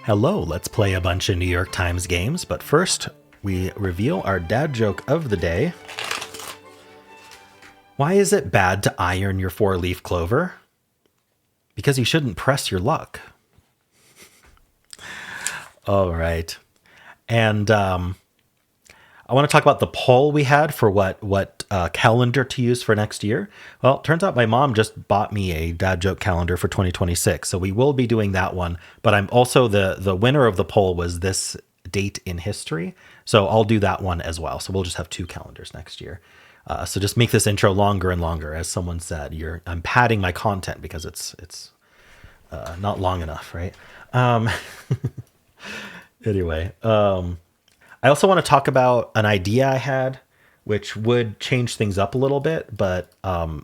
Hello, let's play a bunch of New York Times games, but first we reveal our dad joke of the day. Why is it bad to iron your 4-leaf clover? Because you shouldn't press your luck. All right. And I want to talk about the poll we had for what calendar to use for next year. Well, it turns out my mom just bought me a dad joke calendar for 2026, so we will be doing that one. But I'm also the winner of the poll was this date in history, so I'll do that one as well. So we'll just have 2 calendars next year. So just make this intro longer and longer, as someone said. I'm padding my content because it's not long enough, right? Anyway. I also want to talk about an idea I had, which would change things up a little bit. But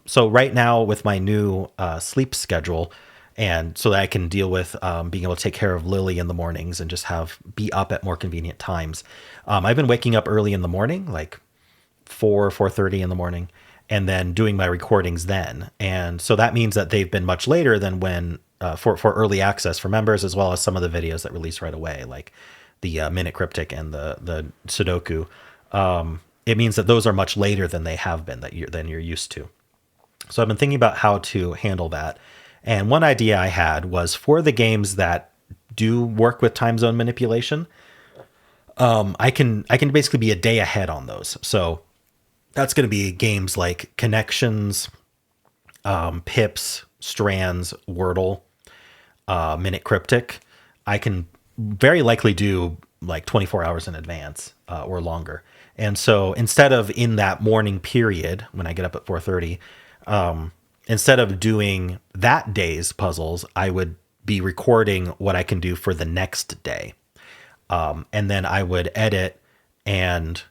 so right now with my new sleep schedule, and so that I can deal with being able to take care of Lily in the mornings and just be up at more convenient times. I've been waking up early in the morning, like 4:30 in the morning, and then doing my recordings then. And so that means that they've been much later than when for early access for members, as well as some of the videos that release right away, like the Minute Cryptic and the Sudoku. It means that those are much later than they have been than you're used to. So I've been thinking about how to handle that. And one idea I had was for the games that do work with time zone manipulation, I can basically be a day ahead on those. So that's going to be games like Connections, Pips, Strands, Wordle, Minute Cryptic. I can very likely do like 24 hours in advance or longer. And so instead of in that morning period when I get up at 4:30, instead of doing that day's puzzles, I would be recording what I can do for the next day. And then I would edit and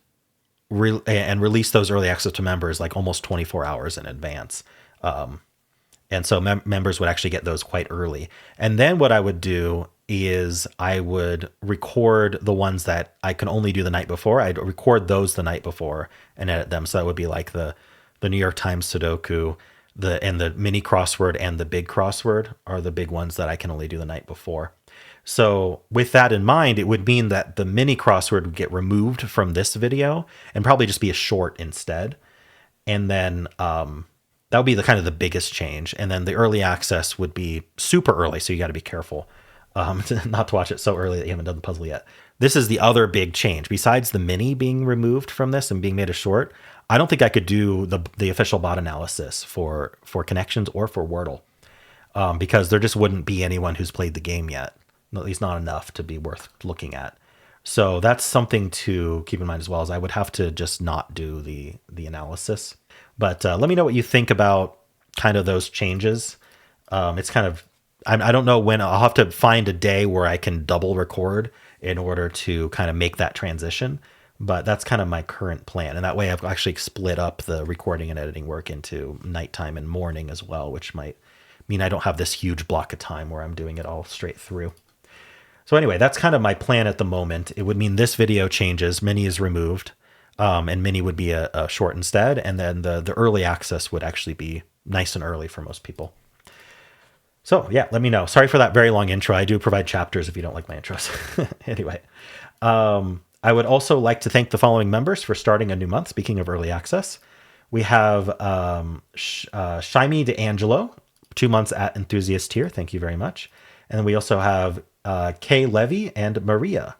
release those early access to members like almost 24 hours in advance. And so members would actually get those quite early. And then what I would do is I would record the ones that I can only do the night before. I'd record those the night before and edit them. So that would be like the New York Times Sudoku, and the mini crossword and the big crossword are the big ones that I can only do the night before. So with that in mind, it would mean that the mini crossword would get removed from this video and probably just be a short instead. And then that would be the kind of the biggest change. And then the early access would be super early, so you got to be careful not to watch it so early that you haven't done the puzzle yet. This is the other big change. Besides the mini being removed from this and being made a short, I don't think I could do the official bot analysis for Connections or for Wordle because there just wouldn't be anyone who's played the game yet, at least not enough to be worth looking at. So that's something to keep in mind as well, as I would have to just not do the analysis. But let me know what you think about kind of those changes. It's kind of, I don't know when. I'll have to find a day where I can double record in order to kind of make that transition. But that's kind of my current plan. And that way I've actually split up the recording and editing work into nighttime and morning as well, which might mean I don't have this huge block of time where I'm doing it all straight through. So anyway, that's kind of my plan at the moment. It would mean this video changes, mini is removed, and mini would be a short instead. And then the early access would actually be nice and early for most people. So yeah, let me know. Sorry for that very long intro. I do provide chapters if you don't like my intros. Anyway, I would also like to thank the following members for starting a new month. Speaking of early access, we have Shymi DeAngelo, 2 months at Enthusiast tier. Thank you very much. And then we also have Kay Levy and Maria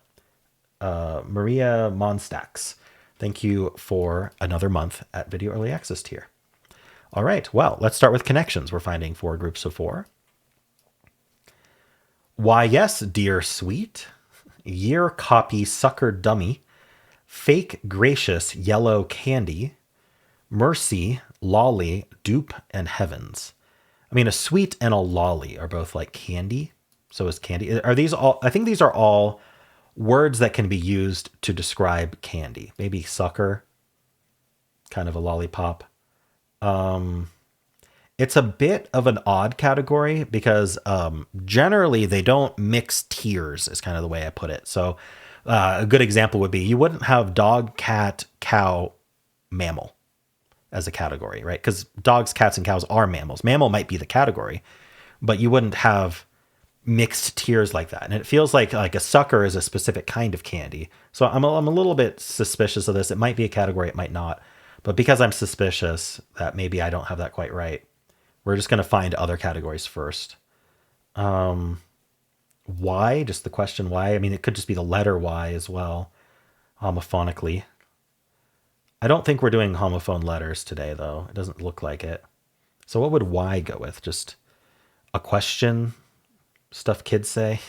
Monstax. Thank you for another month at Video Early Access tier. All right, well, let's start with Connections. We're finding 4 groups of 4. Why, yes, dear sweet. Year copy sucker dummy. Fake gracious yellow candy. Mercy, lolly, dupe, and heavens. I mean, a sweet and a lolly are both like candy. So is candy. Are these all? I think these are all words that can be used to describe candy. Maybe sucker, kind of a lollipop. It's a bit of an odd category because generally they don't mix tiers is kind of the way I put it. So a good example would be you wouldn't have dog, cat, cow, mammal as a category, right? Because dogs, cats, and cows are mammals. Mammal might be the category, but you wouldn't have mixed tiers like that. And it feels like a sucker is a specific kind of candy. So I'm a little bit suspicious of this. It might be a category, it might not. But because I'm suspicious that maybe I don't have that quite right, we're just going to find other categories first. Why? Just the question why? I mean, it could just be the letter Y as well, homophonically. I don't think we're doing homophone letters today, though. It doesn't look like it. So what would Y go with? Just a question? Stuff kids say?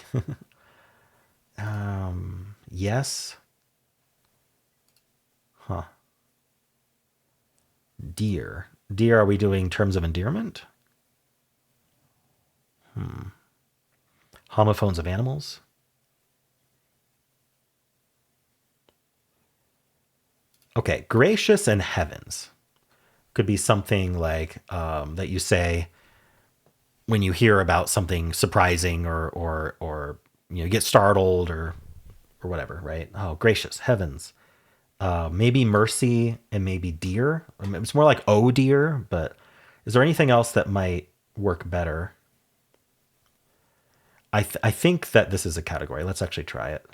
Yes? Huh. Dear. Dear, are we doing terms of endearment? Homophones of animals? Okay, gracious and heavens. Could be something like that you say when you hear about something surprising or get startled or whatever, right? Oh, gracious heavens. Maybe mercy and maybe dear. It's more like oh dear, but is there anything else that might work better? I think that this is a category. Let's actually try it.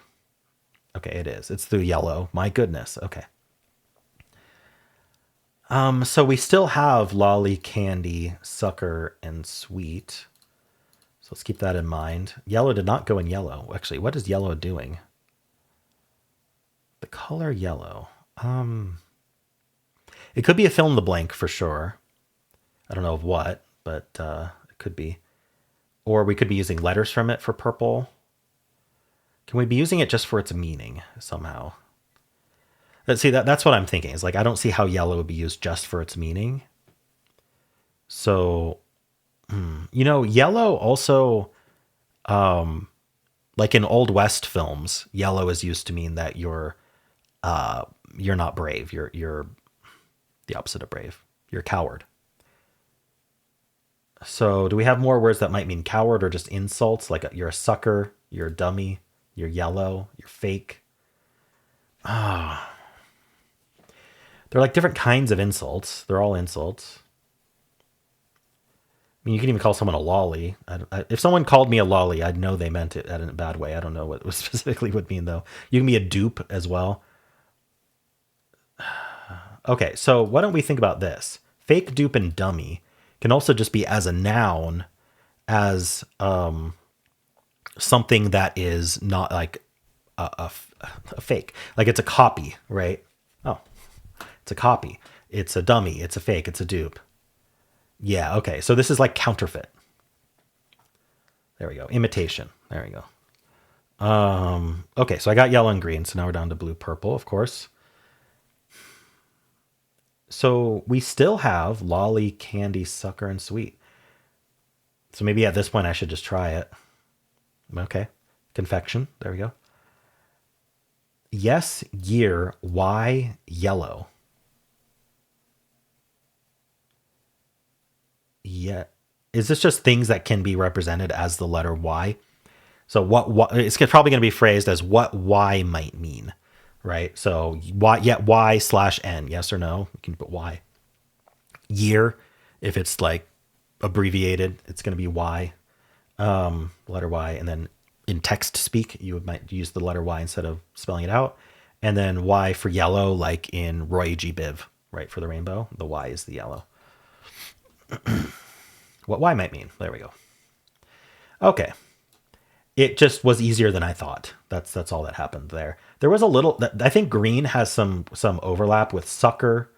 Okay, it is. It's the yellow. My goodness. Okay. So we still have lolly, candy, sucker, and sweet. So let's keep that in mind. Yellow did not go in yellow. Actually, what is yellow doing? The color yellow. It could be a fill in the blank for sure. I don't know of what, but it could be. Or we could be using letters from it for purple. Can we be using it just for its meaning somehow? Let's see, that's what I'm thinking. Is like I don't see how yellow would be used just for its meaning. So, yellow also, like in Old West films, yellow is used to mean that you're not brave. You're the opposite of brave. You're a coward. So, do we have more words that might mean coward or just insults? Like you're a sucker, you're a dummy, you're yellow, you're fake. They're like different kinds of insults. They're all insults. I mean, you can even call someone a lolly. If someone called me a lolly, I'd know they meant it in a bad way. I don't know what it specifically would mean, though. You can be a dupe as well. Okay, so why don't we think about this? Fake, dupe, and dummy can also just be as a noun as something that is not like a fake. Like it's a copy, right? Oh, it's a copy. It's a dummy. It's a fake. It's a dupe. Yeah, okay. So this is like counterfeit. There we go. Imitation. There we go. Okay, so I got yellow and green. So now we're down to blue, purple, of course. So we still have lolly, candy, sucker, and sweet. So maybe at this point I should just try it. Okay. Confection. There we go. Yes, year, why, yellow. Yeah. Is this just things that can be represented as the letter Y? So what it's probably going to be phrased as what Y might mean, right? So Y/N, yes or no? You can put Y. Year, if it's like abbreviated, it's going to be Y, letter Y, and then in text speak, might use the letter Y instead of spelling it out, and then Y for yellow, like in Roy G. Biv, right? For the rainbow, the Y is the yellow. What Y might mean. There we go. Okay. It just was easier than I thought. That's all that happened there. There was a little. I think green has some overlap with sucker.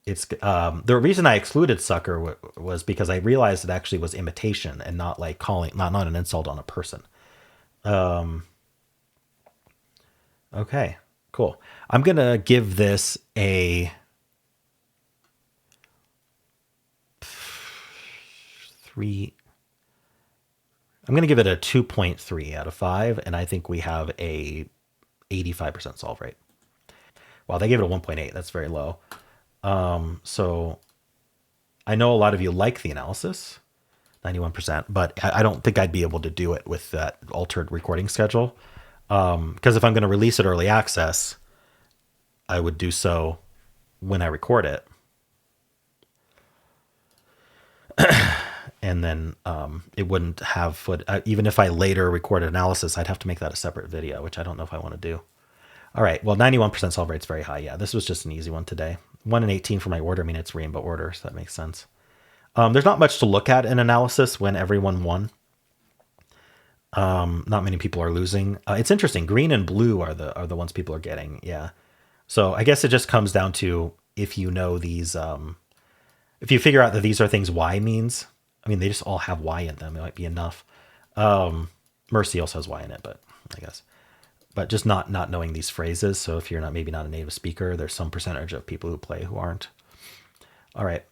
It's the reason I excluded sucker was because I realized it actually was imitation and not like calling not an insult on a person. Okay, cool. I'm gonna give this a 3. I'm going to give it a 2.3 out of 5, and I think we have a 85% solve rate. Wow, they gave it a 1.8. That's very low. So I know a lot of you like the analysis, 91%, but I don't think I'd be able to do it with that altered recording schedule. Because if I'm going to release it early access, I would do so when I record it. and then it wouldn't have even if I later recorded analysis, I'd have to make that a separate video, which I don't know if I want to do. All right, well, 91% solve rate's very high. Yeah, this was just an easy one today. 1 in 18 for my order. I mean, it's rainbow order, so that makes sense. There's not much to look at in analysis when everyone won. Not many people are losing. It's interesting. Green and blue are the ones people are getting. Yeah. So I guess it just comes down to if you know these, if you figure out that these are things Y means. I mean, they just all have Y in them. It might be enough. Mercy also has Y in it, but I guess. But just not knowing these phrases. So if you're maybe not a native speaker, there's some percentage of people who play who aren't. All right.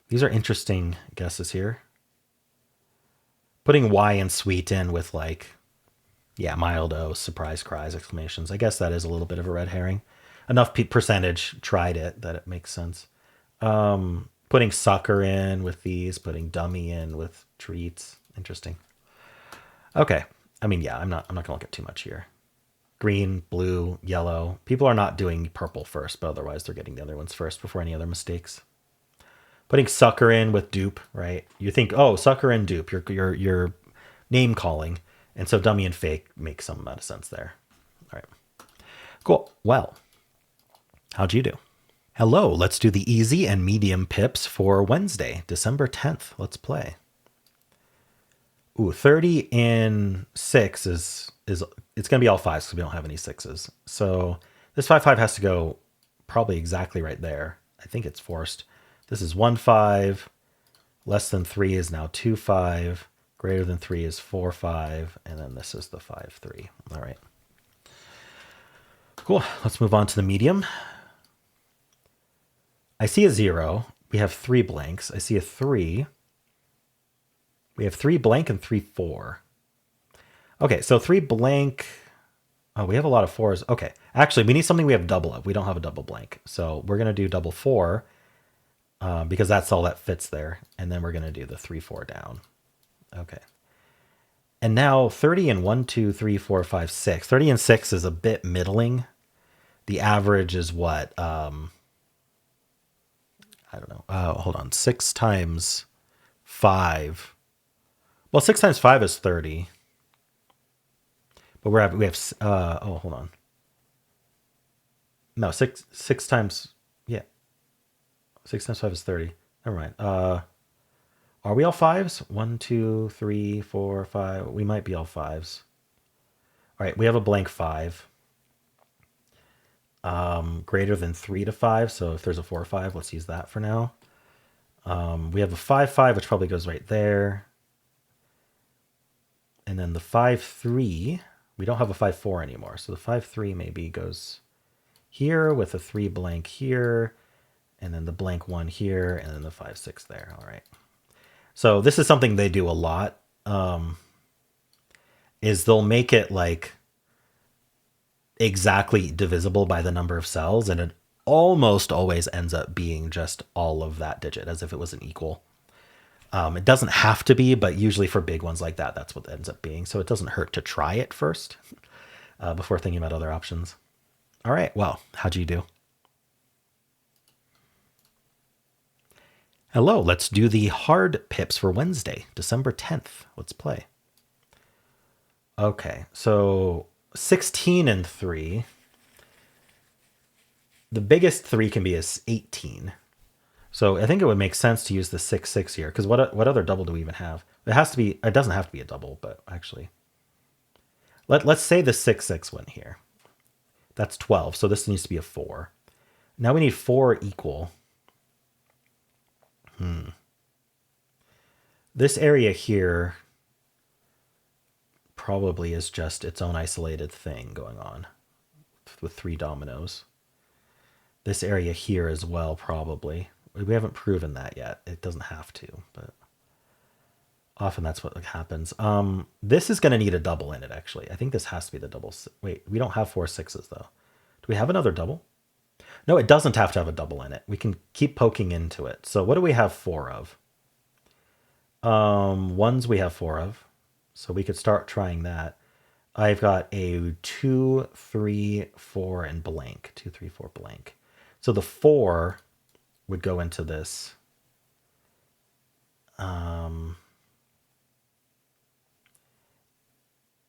These are interesting guesses here. Putting Y and sweet in with like, yeah, mild O, surprise cries, exclamations. I guess that is a little bit of a red herring. Enough percentage tried it that it makes sense. Putting sucker in with these, putting dummy in with treats. Interesting. Okay. I mean, yeah, I'm not gonna look at too much here. Green, blue, yellow. People are not doing purple first, but otherwise they're getting the other ones first before any other mistakes. Putting sucker in with dupe, right? You think, oh, sucker and dupe, you're name calling. And so dummy and fake make some amount of sense there. All right. Cool. Well, how'd you do? Hello, let's do the easy and medium pips for Wednesday, December 10th. Let's play. Ooh, 30 in 6 is it's going to be all 5s because we don't have any 6s. So this 5-5 has to go probably exactly right there. I think it's forced. This is 1-5. Less than 3 is now 2-5. Greater than 3 is 4-5. And then this is the 5-3. All right. Cool. Let's move on to the medium. I see a 0. We have 3 blanks. I see a 3. We have 3 blank and 3 4. Okay, so 3 blank. Oh, we have a lot of 4s. Okay. Actually, we need something we have double of. We don't have a double blank. So we're going to do double 4 because that's all that fits there. And then we're going to do the 3 4 down. Okay. And now 30 and 1, 2, 3, 4, 5, 6. 30 and 6 is a bit middling. The average is what? I don't know. Hold on. 6 times 5. Well, 6 times 5 is 30. But we have oh, hold on. No, 6 times, yeah. 6 times 5 is 30. Never mind. Are we all 5s? 1, 2, 3, 4, 5. We might be all 5s. All right, we have a blank 5. Greater than 3 to 5. So if there's a 4 or 5, let's use that for now. We have a 5-5, which probably goes right there. And then the 5-3, we don't have a 5-4 anymore. So the 5-3 maybe goes here with a 3 blank here, and then the blank 1 here, and then the 5-6 there. All right. So this is something they do a lot, is they'll make it like exactly divisible by the number of cells, and it almost always ends up being just all of that digit, as if it was an equal. It doesn't have to be, but usually for big ones like that, that's what it ends up being. So it doesn't hurt to try it first before thinking about other options. All right, well, how'd you do? Hello, let's do the hard pips for Wednesday, December 10th. Let's play. Okay, so 16 and 3. The biggest 3 can be 18. So I think it would make sense to use the 6-6 here, because what other double do we even have? It has to be. It doesn't have to be a double, but actually, let's say the 6-6 went here. That's 12. So this needs to be a 4. Now we need 4 equal. This area here probably is just its own isolated thing going on with 3 dominoes. This area here as well, probably. We haven't proven that yet. It doesn't have to, but often that's what happens. This is going to need a double in it, actually. I think this has to be the double. Wait, we don't have 4 6s, though. Do we have another double? No, it doesn't have to have a double in it. We can keep poking into it. So what do we have 4 of? 1s we have 4 of. So we could start trying that. I've got a 2, 3, 4, and blank. 2, 3, 4, blank. So the 4 would go into this.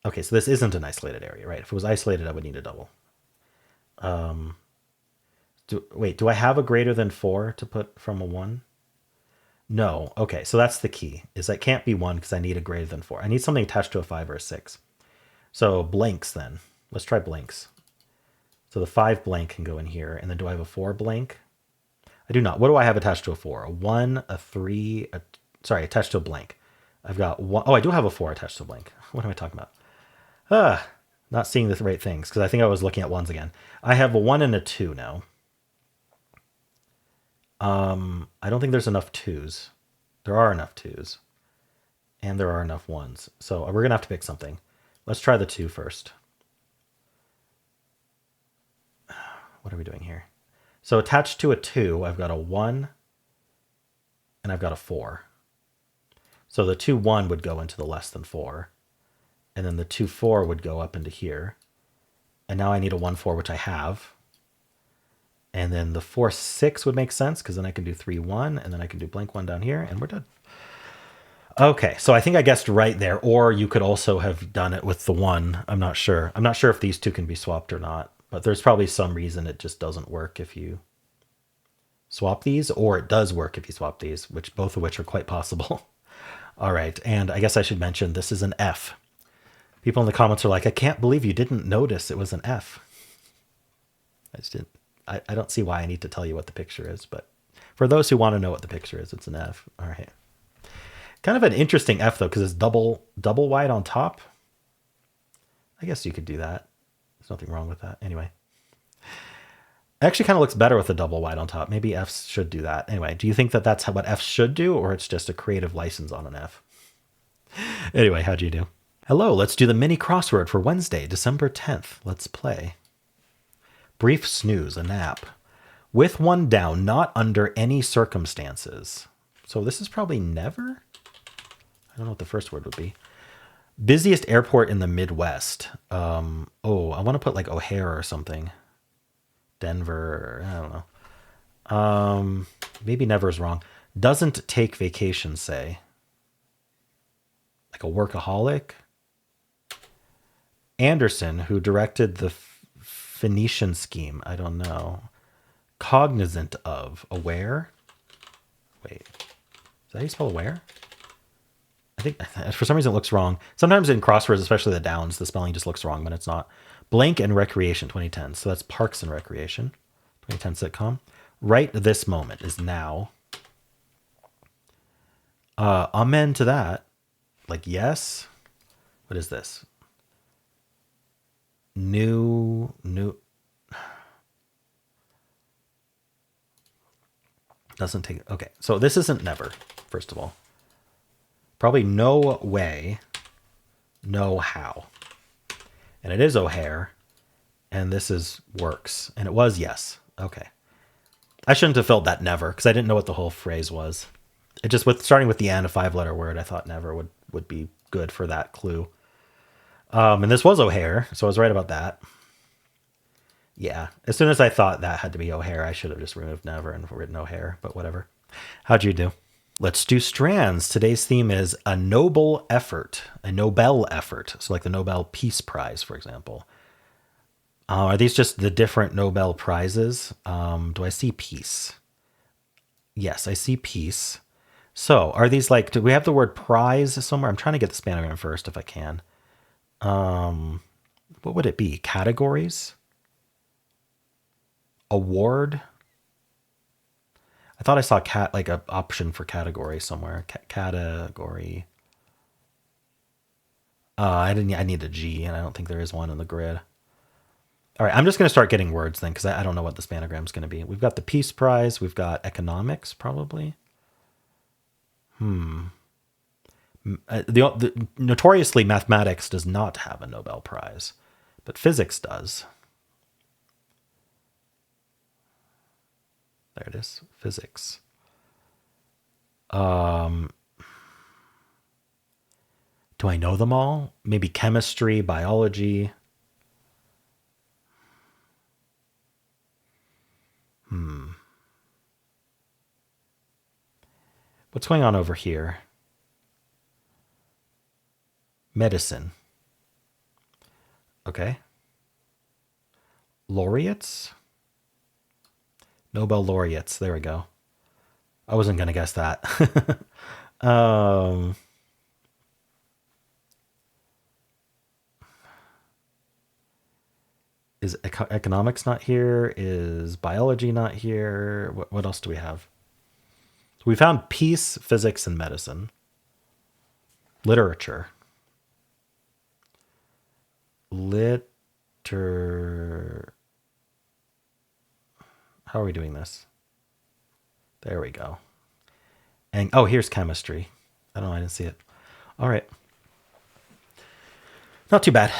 Okay, so this isn't an isolated area, right? If it was isolated, I would need a double. Wait, do I have a greater than 4 to put from a 1? No. Okay, so that's the key, is that can't be 1 because I need a greater than 4. I need something attached to a 5 or a 6. So blanks then. Let's try blanks. So the 5 blank can go in here, and then do I have a 4 blank? I do not. What do I have attached to a 4? A 1, a 3, sorry, attached to a blank. I've got 1. Oh, I do have a 4 attached to a blank. What am I talking about? Not seeing the right things, because I think I was looking at 1s again. I have a 1 and a 2 now. I don't think there's enough 2s. There are enough 2s. And there are enough 1s. So we're going to have to pick something. Let's try the 2 first. What are we doing here? So attached to a 2, I've got a 1 and I've got a 4. So the 2, 1 would go into the less than 4. And then the 2, 4 would go up into here. And now I need a 1, 4, which I have. And then the 4, 6 would make sense because then I can do 3, 1, and then I can do blank 1 down here, and we're done. Okay, so I think I guessed right there. Or you could also have done it with the 1. I'm not sure. I'm not sure if these two can be swapped or not. But there's probably some reason it just doesn't work if you swap these, or it does work if you swap these, both of which are quite possible. All right, and I guess I should mention this is an F. People in the comments are like, I can't believe you didn't notice it was an F. I just didn't. I don't see why I need to tell you what the picture is, but for those who want to know what the picture is, it's an F. All right. Kind of an interesting F though, because it's double wide on top. I guess you could do that. There's nothing wrong with that. Anyway. It actually kind of looks better with a double wide on top. Maybe Fs should do that. Anyway, do you think that that's what Fs should do, or it's just a creative license on an F? Anyway, how'd you do? Hello, let's do the mini crossword for Wednesday, December 10th. Let's play. Brief snooze, a nap. With one down, not under any circumstances. So this is probably never? I don't know what the first word would be. Busiest airport in the Midwest. I want to put like O'Hare or something. Denver, I don't know. Maybe never is wrong. Doesn't take vacation, say. Like a workaholic. Anderson, who directed the Phoenician scheme. I don't know. Cognizant of. Aware? Wait. Is that how you spell aware? I think for some reason it looks wrong. Sometimes in crosswords, especially the downs, the spelling just looks wrong when it's not. Blank and Recreation 2010. So that's Parks and Recreation. 2010 sitcom. Right this moment is now. Amen to that. Like yes. What is this? New. Doesn't take. Okay, so this isn't never, first of all. Probably no way, no how. And it is O'Hare, and this is works. And it was yes. Okay. I shouldn't have filled that never, because I didn't know what the whole phrase was. It just, starting with the N, a 5-letter word, I thought never would be good for that clue. And this was O'Hare, so I was right about that. Yeah, as soon as I thought that had to be O'Hare, I should have just removed never and written O'Hare, but whatever. How'd you do? Let's do strands. Today's theme is a noble effort, a Nobel effort. So like the Nobel Peace Prize, for example. Are these just the different Nobel Prizes? Do I see peace? Yes, I see peace. So are these like, do we have the word prize somewhere? I'm trying to get the spanogram first if I can. What would it be? Categories? Award? I thought I saw like an option for category somewhere. Category. I need a G, and I don't think there is one in the grid. All right, I'm just going to start getting words then, because I don't know what the spanogram is going to be. We've got the Peace Prize. We've got economics, probably. Notoriously, mathematics does not have a Nobel Prize, but physics does. There it is, physics. Do I know them all? Maybe chemistry, biology. What's going on over here? Medicine. Okay. Laureates? Nobel laureates. There we go. I wasn't going to guess that. um, is economics not here? Is biology not here? What else do we have? We found peace, physics, and medicine. Literature. How are we doing this? There we go. And oh, here's chemistry. I don't know, I didn't see it. All right. Not too bad.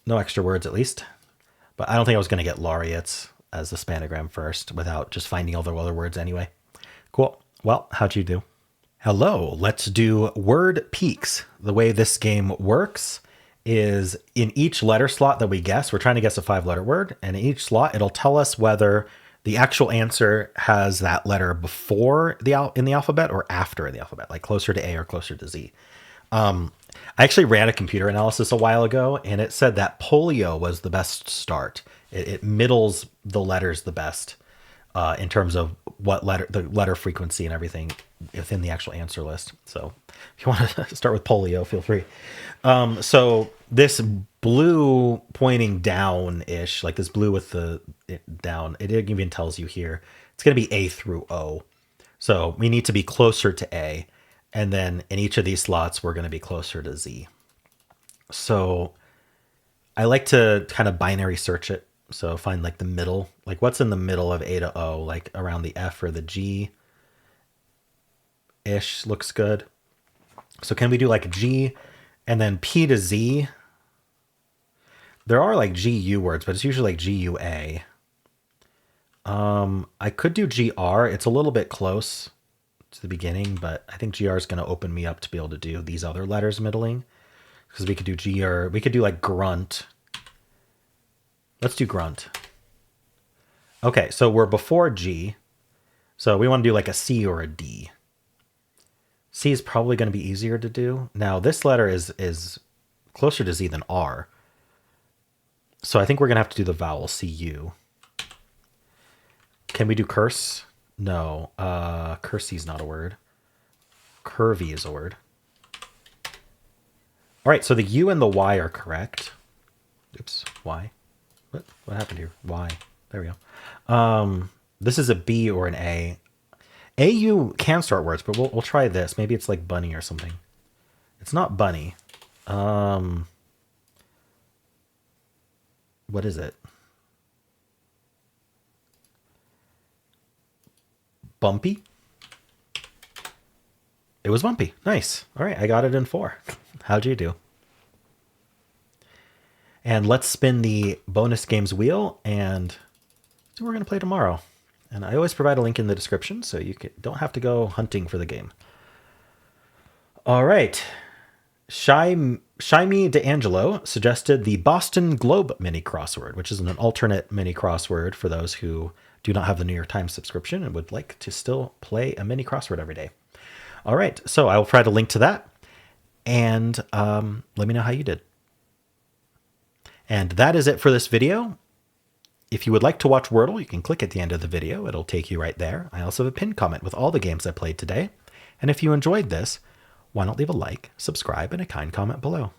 No extra words at least. But I don't think I was going to get laureates as the spanogram first without just finding all the other words anyway. Cool. Well, how'd you do? Hello. Let's do word peaks. The way this game works is in each letter slot that we guess, we're trying to guess a 5-letter word, and in each slot it'll tell us whether the actual answer has that letter before in the alphabet or after in the alphabet, like closer to A or closer to Z. I actually ran a computer analysis a while ago, and it said that polio was the best start. It middles the letters the best in terms of the letter frequency and everything within the actual answer list. So if you want to start with polio, feel free. So this blue pointing down-ish, like this blue with the down, it even tells you here, it's going to be A through O. So we need to be closer to A. And then in each of these slots, we're going to be closer to Z. So I like to kind of binary search it. So find like the middle, like what's in the middle of A to O, like around the F or the G ish looks good. So can we do like G and then P to Z? There are like GU words, but it's usually like GUA. I could do GR. It's a little bit close to the beginning, but I think GR is going to open me up to be able to do these other letters middling, because we could do GR. We could do like grunt. Let's do grunt. Okay, so we're before G. So we want to do like a C or a D. C is probably going to be easier to do. Now this letter is closer to Z than R. So I think we're going to have to do the vowel CU. Can we do curse? No. Cursey is not a word. Curvy is a word. All right, so the U and the Y are correct. Oops, Y. What happened here? Y. There we go. This is a B or an A. AU can start words, but we'll try this. Maybe it's like bunny or something. It's not bunny. What is it? Bumpy? It was bumpy. Nice. All right, I got it in 4. How'd you do? And let's spin the bonus games wheel and see what we're going to play tomorrow. And I always provide a link in the description, so you don't have to go hunting for the game. All right. Shyme D'Angelo suggested the Boston Globe mini crossword, which is an alternate mini crossword for those who do not have the New York Times subscription and would like to still play a mini crossword every day. All right. So I will provide a link to that. And let me know how you did. And that is it for this video. If you would like to watch Wordle, you can click at the end of the video. It'll take you right there. I also have a pinned comment with all the games I played today. And if you enjoyed this, why not leave a like, subscribe, and a kind comment below.